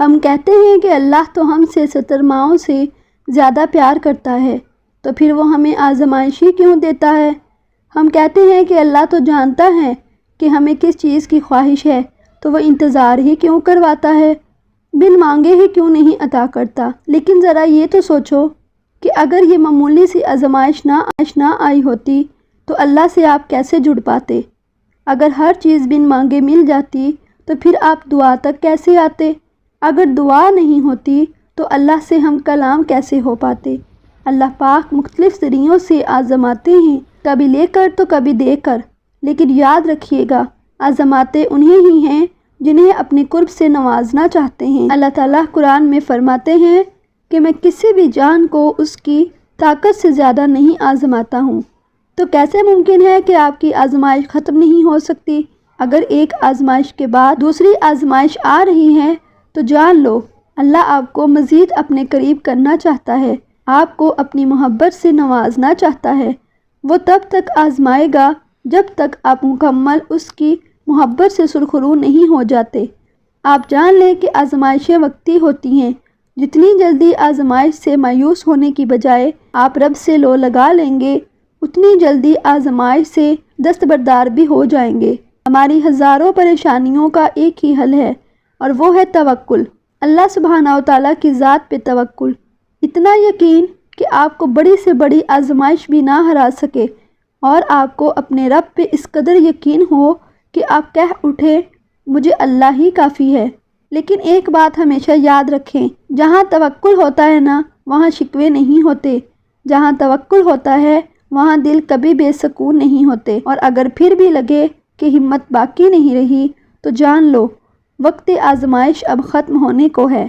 ہم کہتے ہیں کہ اللہ تو ہم سے 70 ماؤں سے زیادہ پیار کرتا ہے، تو پھر وہ ہمیں آزمائش ہی کیوں دیتا ہے؟ ہم کہتے ہیں کہ اللہ تو جانتا ہے کہ ہمیں کس چیز کی خواہش ہے، تو وہ انتظار ہی کیوں کرواتا ہے؟ بن مانگے ہی کیوں نہیں عطا کرتا؟ لیکن ذرا یہ تو سوچو کہ اگر یہ معمولی سی آزمائش نہ آئی ہوتی تو اللہ سے آپ کیسے جڑ پاتے؟ اگر ہر چیز بن مانگے مل جاتی تو پھر آپ دعا تک کیسے آتے؟ اگر دعا نہیں ہوتی تو اللہ سے ہم کلام کیسے ہو پاتے؟ اللہ پاک مختلف ذریعوں سے آزماتے ہیں، کبھی لے کر تو کبھی دے کر، لیکن یاد رکھیے گا آزماتے انہیں ہی ہیں جنہیں اپنے قرب سے نوازنا چاہتے ہیں۔ اللہ تعالیٰ قرآن میں فرماتے ہیں کہ میں کسی بھی جان کو اس کی طاقت سے زیادہ نہیں آزماتا ہوں۔ تو کیسے ممکن ہے کہ آپ کی آزمائش ختم نہیں ہو سکتی؟ اگر ایک آزمائش کے بعد دوسری آزمائش آ رہی ہے تو جان لو اللہ آپ کو مزید اپنے قریب کرنا چاہتا ہے، آپ کو اپنی محبت سے نوازنا چاہتا ہے۔ وہ تب تک آزمائے گا جب تک آپ مکمل اس کی محبت سے سرخرو نہیں ہو جاتے۔ آپ جان لیں کہ آزمائشیں وقتی ہوتی ہیں۔ جتنی جلدی آزمائش سے مایوس ہونے کی بجائے آپ رب سے لو لگا لیں گے، اتنی جلدی آزمائش سے دستبردار بھی ہو جائیں گے۔ ہماری ہزاروں پریشانیوں کا ایک ہی حل ہے اور وہ ہے توکل، اللہ سبحانہ و تعالیٰ کی ذات پہ توکل۔ اتنا یقین کہ آپ کو بڑی سے بڑی آزمائش بھی نہ ہرا سکے، اور آپ کو اپنے رب پہ اس قدر یقین ہو کہ آپ کہہ اٹھیں مجھے اللہ ہی کافی ہے۔ لیکن ایک بات ہمیشہ یاد رکھیں، جہاں توکل ہوتا ہے نا وہاں شکوے نہیں ہوتے، جہاں توکل ہوتا ہے وہاں دل کبھی بے سکون نہیں ہوتے۔ اور اگر پھر بھی لگے کہ ہمت باقی نہیں رہی تو جان لو وقت آزمائش اب ختم ہونے کو ہے۔